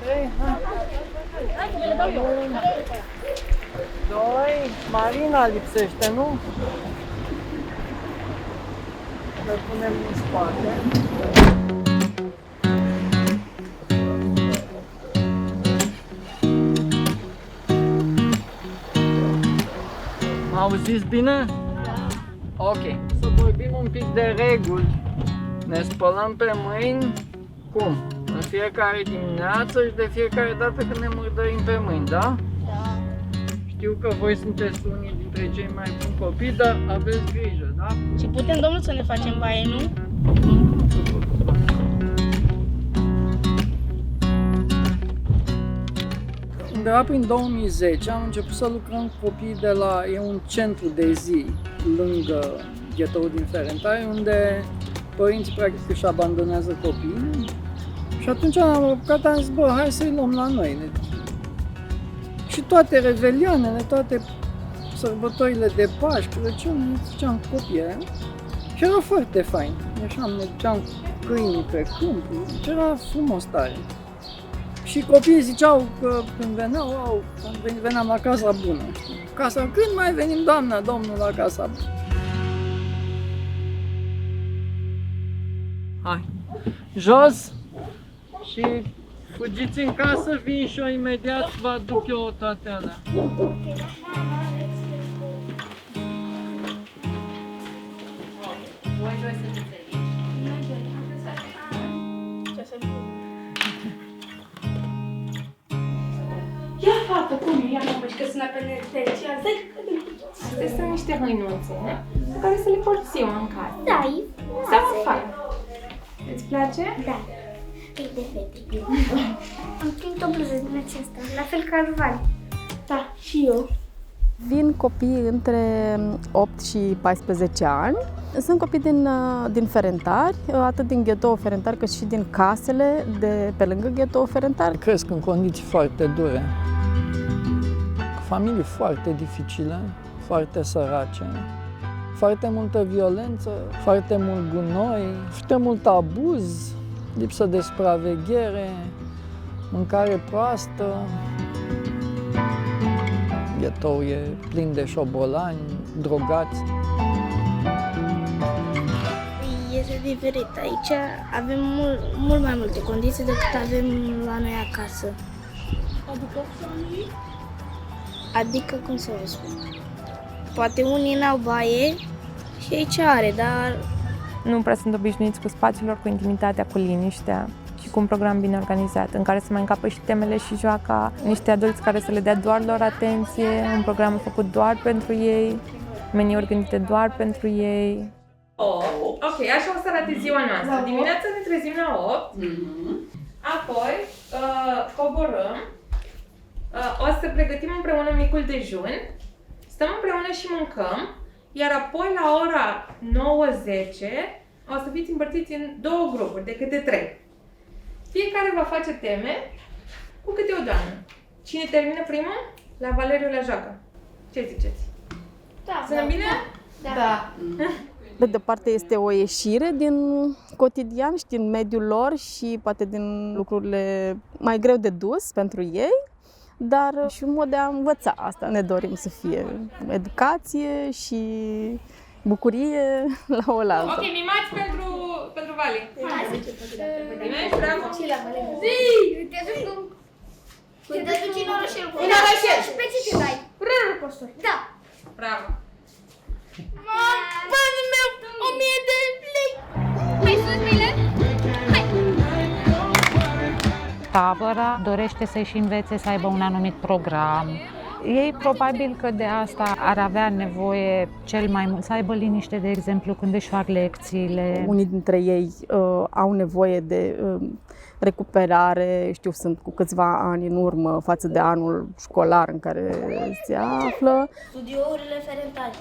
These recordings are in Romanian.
3, hai. 1, 2, Marina lipsește, nu? Le punem în spate. M-auziți bine? Ok. Să vorbim un pic de reguli. Ne spălăm pe mâini, cum? În fiecare dimineață și de fiecare dată când ne murdărim pe mâini, da? Da. Știu că voi sunteți unii dintre cei mai buni copii, dar aveți grijă, da? Și putem, domnul, să ne facem baie, nu? Undeva prin 2010 am început să lucrăm cu copiii de la... E un centru de zi lângă ghetoul din Ferentari, unde părinții practic își abandonează copiii. Și atunci am apucat, am zis, bă, hai să-i luăm la noi. Și toate revelioanele, toate sărbătorile de Paști, Crăciun, ne făceam cu copiii aia. Și era foarte fain. Așa mergeam cu câinii pe câmp, și era frumos tare. Și copiii ziceau că când veneau, când veneam la Casa Bună. Când mai venim, doamna, domnul, la Casa Bună? Hai, jos și fugiți în casă, vin și eu imediat, vă aduc eu toate alea. Ia, fată, cum e? Ia, mă, și că sunt pe neteci. Astea sunt niște hăinuțe pe care să le porți ziua în casă. Da, Sau afară. Îți place? Da. E de fete. Am prins o bluză din aceasta, la fel ca Vali. Da, și eu. Vin copii între 8 și 14 ani. Sunt copii din Ferentari, atât din ghetou Ferentari cât și din casele de pe lângă ghetou Ferentari. Cresc în condiții foarte dure, cu familii foarte dificile, foarte sărace, foarte multă violență, foarte mult gunoi, foarte mult abuz, lipsă de supraveghere, mâncare proastă. Ghetou e plin de șobolani, drogați. Este diferit. Aici avem mult mai multe condiții decât avem la noi acasă. Adică, cum să vă spun? Poate unii n-au baie și aici are, dar... Nu prea sunt obișnuiți cu spațiilor, cu intimitatea, cu liniștea și cu un program bine organizat, în care să mai încapă și temele și joaca, niște adulți care să le dea doar lor atenție, un program făcut doar pentru ei, meniuri gândite doar pentru ei. Ok, așa o să arate ziua noastră. Dimineața ne trezim la 8, apoi coborâm, o să pregătim împreună micul dejun, stăm împreună și mâncăm, iar apoi la ora 9-10 o să fiți împărțiți în două grupuri, de câte 3. Fiecare va face teme cu câte o doamnă. Cine termină primul? La Valeriu la joacă. Ce ziceți? Da, Sună bine? Da. Pe de parte este o ieșire din cotidian și din mediul lor și poate din lucrurile mai greu de dus pentru ei, dar și un mod de a învăța. Asta ne dorim să fie educație și bucurie la oaltă. Ok, mimați pentru Vali. Hai să Primești, bravo. ce la Vali. Te duci în orășel. În orășel. Și pe ce te dai? Rârul posturi. Da. Bravo. Banul meu, 1000 de lei. Hai sus, Mile. Hai. Tabăra dorește să-și învețe să aibă un anumit program. Ei probabil că de asta ar avea nevoie cel mai mult, să aibă liniște, de exemplu, când își fac lecțiile. Unii dintre ei au nevoie de recuperare, știu, sunt cu câțiva ani în urmă față de anul școlar în care se află. Studiourile Ferentari.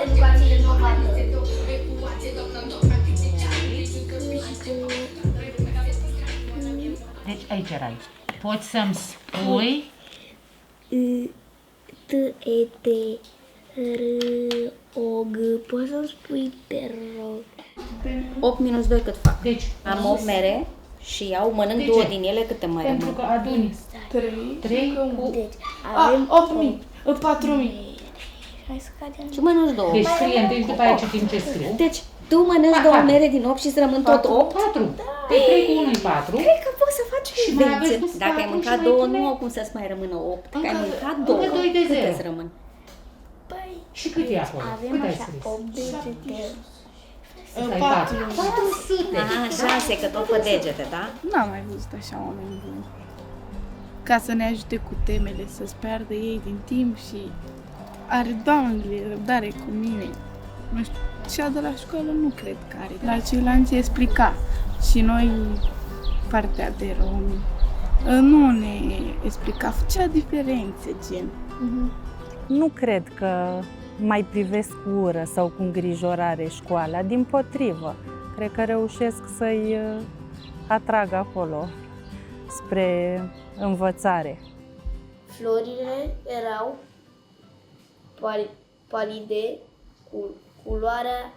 Educație inovată. Deci aici erai. Poți să-mi spui T, E, T, R, O, G. Poți să-mi spui te rog? 8 minus 2 cât fac? Deci, Am 8 mere și iau, mănânc De 2 ce? din ele, câte mai pentru rămân? că aduni 3 cu... Deci avem 4.000. Hai să cadem. Și mănânci 2. Deci scriem, deci după aia citim ce scriu. Deci, tu mănânci 2 mere din 8 și îți rămân tot 8? 4. Pe 3 cu 1 e 4. Cred că poți să faci Și mai aveți invenție. plus Dacă ai 4 mâncat și mai 2, pune- nu au cum să-ți mai rămână 8. Că ai mâncat încă 2. doi de Câte zero. îți rămân? Păi, Și cât e acolo? avem Cât ai așa scris? 8 degete. Ăsta e 4. 400. A, 6, că tot pe degete, da? N-am mai văzut așa oameni buni. Ca să ne ajute cu temele, să-ți piardă ei din timp și are, Doamne, răbdare cu mine. Nu știu, cea de la școală nu cred că are. La ceilalți explica și noi, partea de romi, nu ne explica, făcea diferențe, gen. Nu cred că mai privesc cu ură sau cu îngrijorare școala, dimpotrivă. Cred că reușesc să-i atrag acolo, spre învățare. Florile erau palide, cu culoarea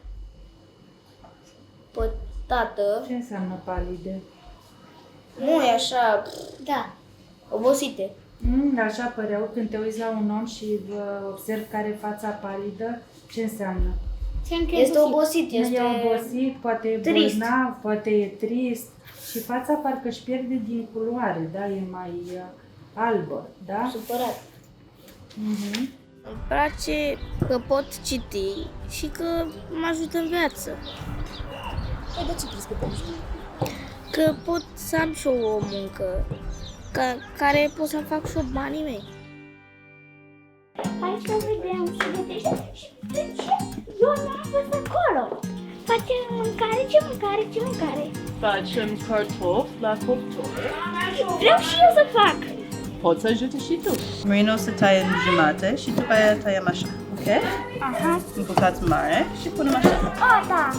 pătată. Ce înseamnă palide? Nu e așa, da, obosite. Așa păreau când te uiți la un om și observi care e fața palidă, ce înseamnă? Este obosit, E este obosit, poate e trist. bolnav, poate e trist și fața parcă își pierde din culoare, da? E mai albă, da? supărat. Mhm. Îmi place că pot citi și că mă ajută în viață. De ce crezi că te ajută? Că pot să am și eu o muncă care pot să fac și eu banii mei. Hai să vedem și gătește și de ce eu n-am fost acolo. Facem mâncare, ce mâncare, ce mâncare? Facem cartofi la cuptor. Vreau și eu să fac. Poți să ajute și tu. Mâine o să taie în jumate și după aia taiem așa, ok? Aha. În bucăți mare și punem așa. Oh, da.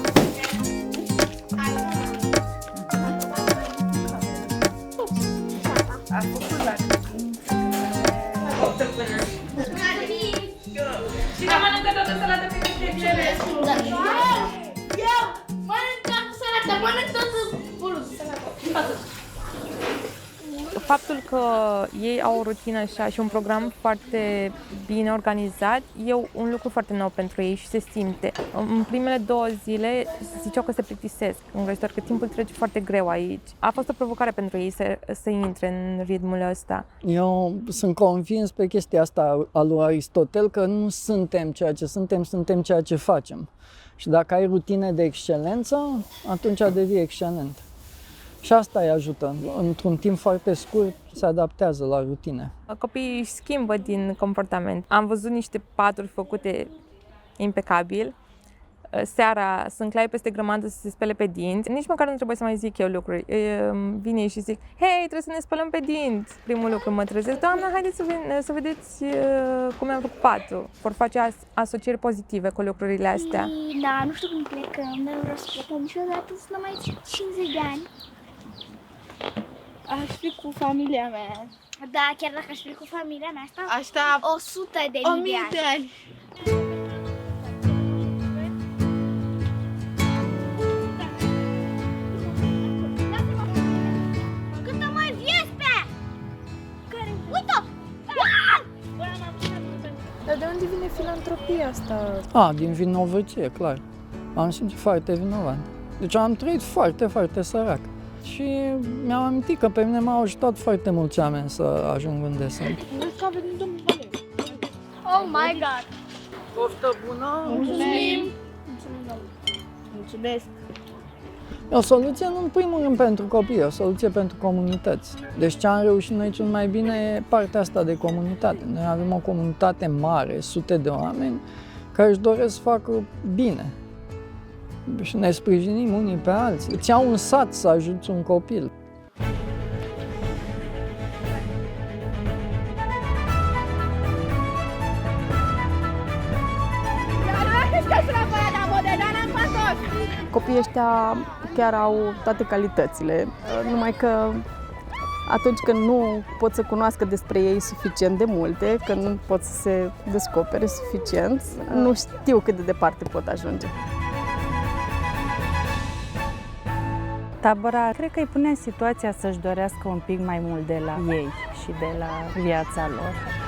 A făcut la Cine mănâncă toată salata pe căștele? Eu mănânc toată salata, mănânc toată salata. Faptul că ei au o rutină așa și un program foarte bine organizat e un lucru foarte nou pentru ei și se simte. În primele 2 zile ziceau că se plictisesc îngrozitor, că timpul trece foarte greu aici. A fost o provocare pentru ei să intre în ritmul ăsta. Eu sunt convins pe chestia asta a lui Aristotel că nu suntem ceea ce suntem ceea ce facem. Și dacă ai rutine de excelență, atunci devii excelent. Și asta îi ajută. Într-un timp foarte scurt se adaptează la rutine. Copiii își schimbă din comportament. Am văzut niște paturi făcute impecabil. Seara sunt clai peste grămadă să se spele pe dinți. Nici măcar nu trebuie să mai zic eu lucruri. Vin ei și zic, hei, trebuie să ne spălăm pe dinți. Primul lucru mă trezesc, doamna, haideți să vedeți cum am făcut patul. Vor face asocieri pozitive cu lucrurile astea. Da, nu știu când plecăm, dar nu vreau să plecăm niciodată, sunt mai 50 de ani. Aș fi cu familia mea. Da, chiar dacă aș fi cu familia mea, asta Aș sta 100 de 1000 mii de ani. de ani. Câtă mai viespe! Uite-o! Dar de unde vine filantropia asta? Din vinovăție, clar. M-am simțit foarte vinovat. Deci am trăit foarte, foarte sărac. Și mi-am amintit că pe mine m-au ajutat foarte mulți oameni să ajung unde sunt. Oh my god! Poftă bună! Mulțumim! Mulțumesc! E o soluție nu în primul rând pentru copii, e o soluție pentru comunități. Deci ce am reușit noi cel mai bine e partea asta de comunitate. Noi avem o comunitate mare, sute de oameni, care își doresc să facă bine. Și ne sprijinim unii pe alții. Îți iau un sat să ajuți un copil. Copiii ăștia chiar au toate calitățile, numai că atunci când nu pot să cunoască despre ei suficient de multe, când nu pot să se descopere suficient, nu știu cât de departe pot ajunge. Tabăra, cred că îi pune în situația să-și dorească un pic mai mult de la ei și de la viața lor.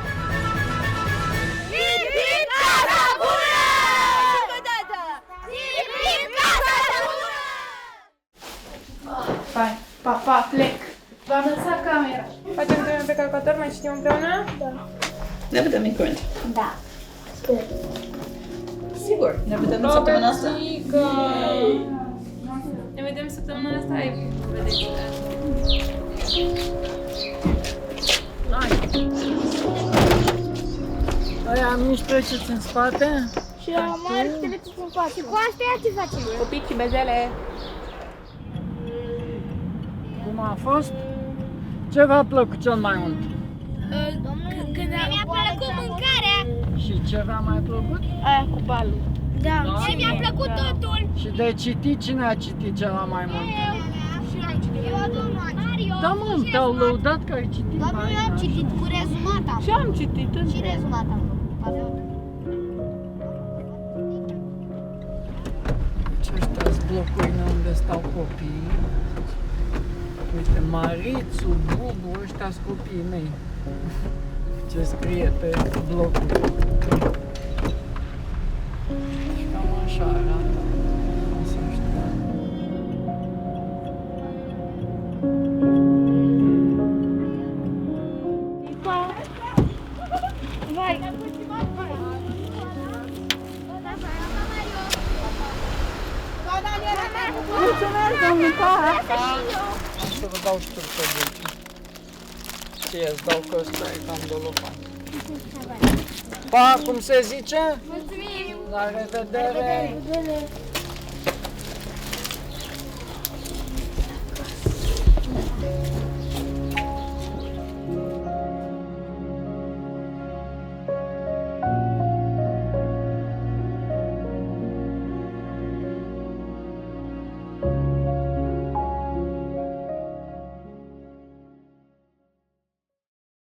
Hai, pa, plec. V-am lăsat camera. Facem teme pe calculator, mai citim împreună? Ne vedem în curând. Da. Sper. Sigur, ne vedem săptămâna asta. Ne vedem săptămâna asta, ai vedeți. Aia mici treceți în spate? Și la mare treceți în față. Și cu astea ce facem? Copici și bezele. Cum a fost? Ce v-a plăcut cel mai mult? Când mi-a plăcut mâncarea. Și ce v-a mai plăcut? Aia cu balul. Da. Și mi-a plăcut totul. Și de citit, cine a citit cel mai mult? Și eu am citit. Eu, domnul Mario. Da, mă, te-au lăudat că ai citit. Domnul, eu am citit cu rezumat. Și am citit Și rezumat am făcut. Deci ăștia sunt blocurile unde stau copiii. Uite, Marițu, Bubu, ăștia sunt copiii mei. Ce scrie pe blocuri. Și cam așa arată. O să știu. Vai. Mulțumesc, domnul, pa! Am să vă dau șturcă dulce. Ție îți dau că ăsta e cam dolofan. Pa, cum se zice? Mulțumim! La revedere! Revedere!